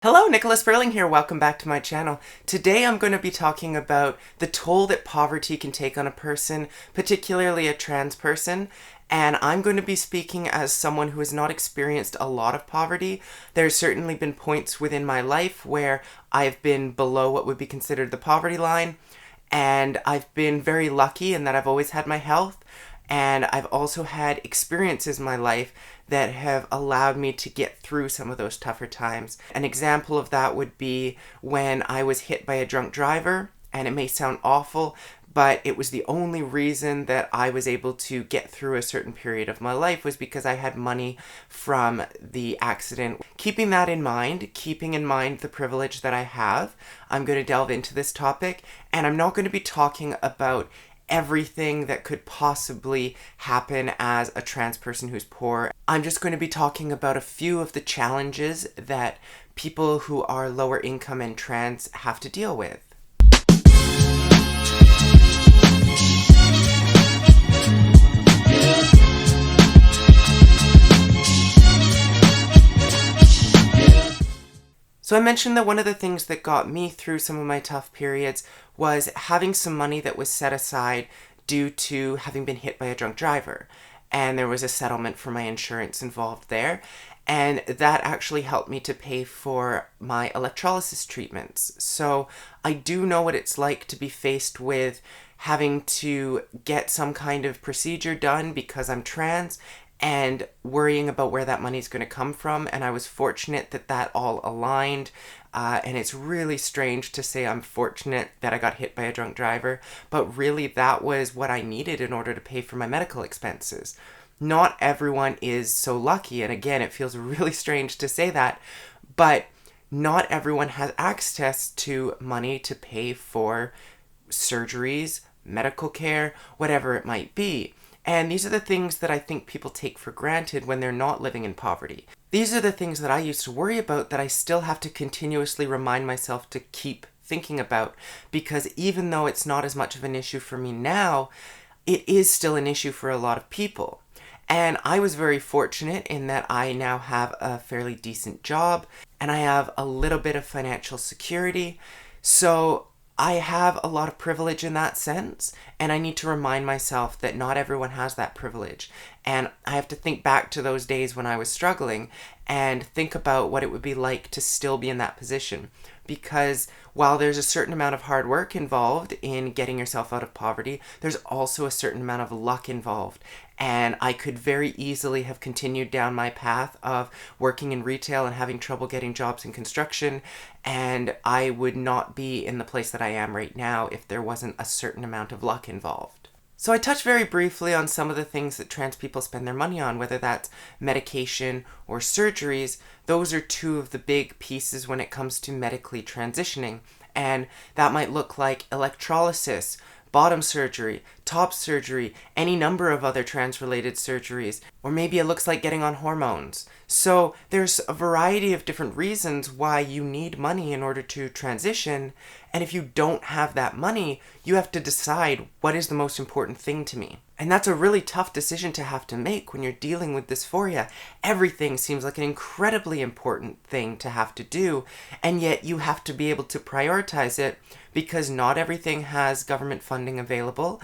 Hello, Nicholas Burling here. Welcome back to my channel. Today I'm going to be talking about the toll that poverty can take on a person, particularly a trans person. And I'm going to be speaking as someone who has not experienced a lot of poverty. There's certainly been points within my life where I've been below what would be considered the poverty line. And I've been very lucky in that I've always had my health. And I've also had experiences in my life that have allowed me to get through some of those tougher times. An example of that would be when I was hit by a drunk driver, and it may sound awful, but it was the only reason that I was able to get through a certain period of my life was because I had money from the accident. Keeping that in mind, keeping in mind the privilege that I have, I'm going to delve into this topic, and I'm not going to be talking about everything that could possibly happen as a trans person who's poor. I'm just going to be talking about a few of the challenges that people who are lower income and trans have to deal with. So I mentioned that one of the things that got me through some of my tough periods was having some money that was set aside due to having been hit by a drunk driver. And there was a settlement for my insurance involved there. And that actually helped me to pay for my electrolysis treatments. So I do know what it's like to be faced with having to get some kind of procedure done because I'm trans and worrying about where that money's going to come from. And I was fortunate that that all aligned. And it's really strange to say I'm fortunate that I got hit by a drunk driver, but really that was what I needed in order to pay for my medical expenses. Not everyone is so lucky, and again, it feels really strange to say that, but not everyone has access to money to pay for surgeries, medical care, whatever it might be. And these are the things that I think people take for granted when they're not living in poverty. These are the things that I used to worry about that I still have to continuously remind myself to keep thinking about, because even though it's not as much of an issue for me now, it is still an issue for a lot of people. And I was very fortunate in that I now have a fairly decent job and I have a little bit of financial security. So I have a lot of privilege in that sense, and I need to remind myself that not everyone has that privilege. And I have to think back to those days when I was struggling and think about what it would be like to still be in that position. Because while there's a certain amount of hard work involved in getting yourself out of poverty, there's also a certain amount of luck involved. And I could very easily have continued down my path of working in retail and having trouble getting jobs in construction, and I would not be in the place that I am right now if there wasn't a certain amount of luck involved. So I touched very briefly on some of the things that trans people spend their money on, whether that's medication or surgeries. Those are two of the big pieces when it comes to medically transitioning. And that might look like electrolysis, bottom surgery, top surgery, any number of other trans-related surgeries, or maybe it looks like getting on hormones. So there's a variety of different reasons why you need money in order to transition, and if you don't have that money, you have to decide what is the most important thing to me. And that's a really tough decision to have to make when you're dealing with dysphoria. Everything seems like an incredibly important thing to have to do, and yet you have to be able to prioritize it because not everything has government funding available,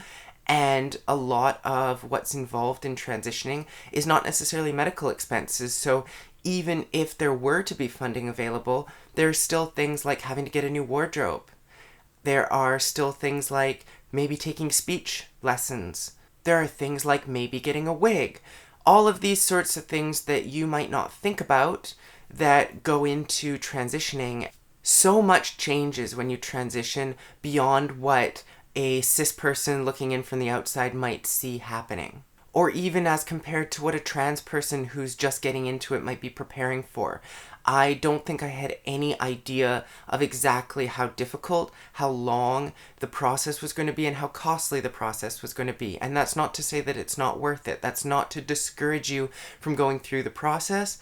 and a lot of what's involved in transitioning is not necessarily medical expenses. So even if there were to be funding available, there are still things like having to get a new wardrobe. There are still things like maybe taking speech lessons. There are things like maybe getting a wig. All of these sorts of things that you might not think about that go into transitioning. So much changes when you transition beyond what a cis person looking in from the outside might see happening. Or even as compared to what a trans person who's just getting into it might be preparing for. I don't think I had any idea of exactly how difficult, how long the process was going to be, and how costly the process was going to be. And that's not to say that it's not worth it. That's not to discourage you from going through the process,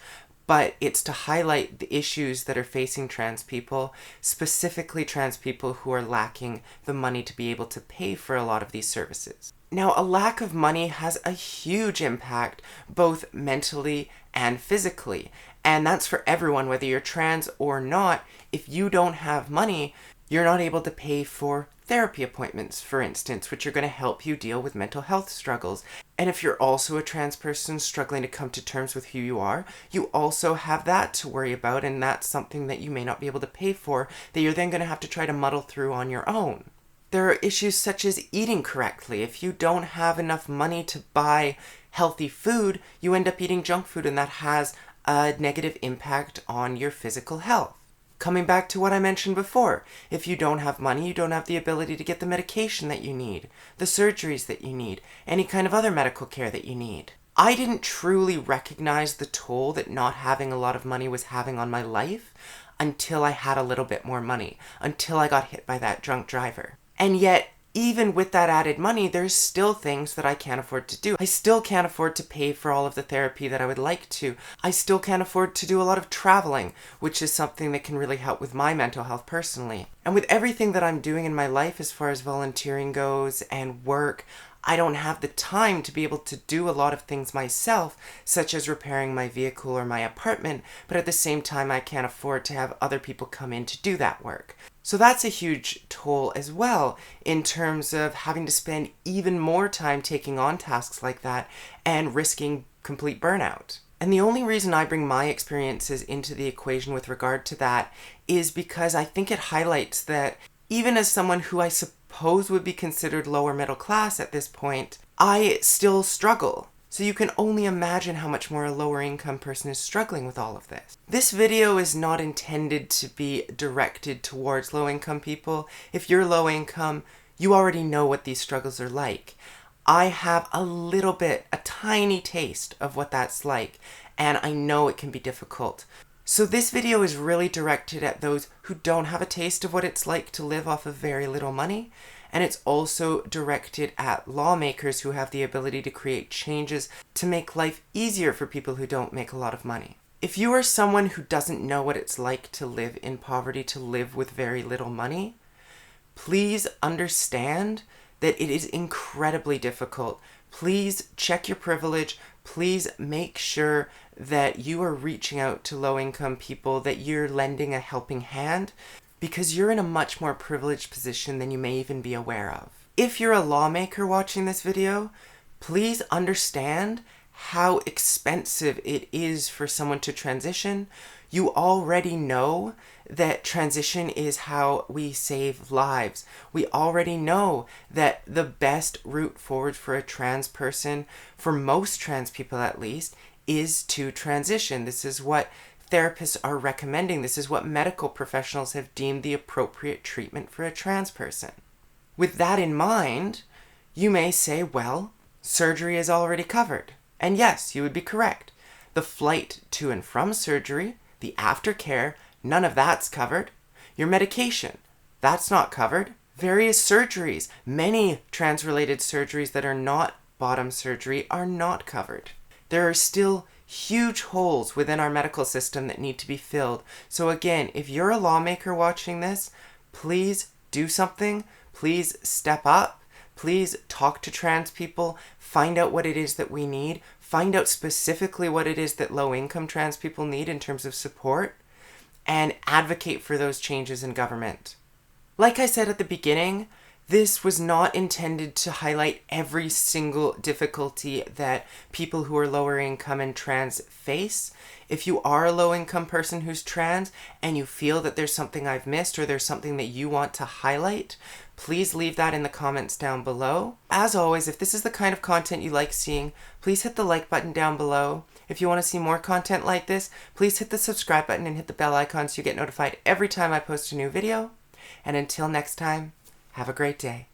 but it's to highlight the issues that are facing trans people, specifically trans people who are lacking the money to be able to pay for a lot of these services. Now, a lack of money has a huge impact, both mentally and physically. And that's for everyone, whether you're trans or not. If you don't have money, you're not able to pay for therapy appointments, for instance, which are going to help you deal with mental health struggles. And if you're also a trans person struggling to come to terms with who you are, you also have that to worry about, and that's something that you may not be able to pay for, that you're then going to have to try to muddle through on your own. There are issues such as eating correctly. If you don't have enough money to buy healthy food, you end up eating junk food, and that has a negative impact on your physical health. Coming back to what I mentioned before, if you don't have money, you don't have the ability to get the medication that you need, the surgeries that you need, any kind of other medical care that you need. I didn't truly recognize the toll that not having a lot of money was having on my life until I had a little bit more money, until I got hit by that drunk driver. And yet, even with that added money, there's still things that I can't afford to do. I still can't afford to pay for all of the therapy that I would like to. I still can't afford to do a lot of traveling, which is something that can really help with my mental health personally. And with everything that I'm doing in my life as far as volunteering goes and work, I don't have the time to be able to do a lot of things myself, such as repairing my vehicle or my apartment, but at the same time I can't afford to have other people come in to do that work. So that's a huge toll as well, in terms of having to spend even more time taking on tasks like that and risking complete burnout. And the only reason I bring my experiences into the equation with regard to that is because I think it highlights that even as someone who I suppose would be considered lower middle class at this point, I still struggle. So you can only imagine how much more a lower income person is struggling with all of this. This video is not intended to be directed towards low income people. If you're low income, you already know what these struggles are like. I have a little bit, a tiny taste of what that's like, and I know it can be difficult. So this video is really directed at those who don't have a taste of what it's like to live off of very little money. And it's also directed at lawmakers who have the ability to create changes to make life easier for people who don't make a lot of money. If you are someone who doesn't know what it's like to live in poverty, to live with very little money, please understand that it is incredibly difficult. Please check your privilege. Please make sure that you are reaching out to low-income people, that you're lending a helping hand, because you're in a much more privileged position than you may even be aware of. If you're a lawmaker watching this video, please understand how expensive it is for someone to transition. You already know that transition is how we save lives. We already know that the best route forward for a trans person, for most trans people at least, is to transition. This is what therapists are recommending. This is what medical professionals have deemed the appropriate treatment for a trans person. With that in mind, you may say, well, surgery is already covered. And yes, you would be correct. The flight to and from surgery, the aftercare, none of that's covered. Your medication, that's not covered. Various surgeries, many trans-related surgeries that are not bottom surgery are not covered. There are still huge holes within our medical system that need to be filled. So again, if you're a lawmaker watching this, please do something. Please step up. Please talk to trans people. Find out what it is that we need. Find out specifically what it is that low-income trans people need in terms of support, and advocate for those changes in government. Like I said at the beginning, this was not intended to highlight every single difficulty that people who are lower income and trans face. If you are a low income person who's trans and you feel that there's something I've missed or there's something that you want to highlight, please leave that in the comments down below. As always, if this is the kind of content you like seeing, please hit the like button down below. If you want to see more content like this, please hit the subscribe button and hit the bell icon so you get notified every time I post a new video. And until next time, have a great day.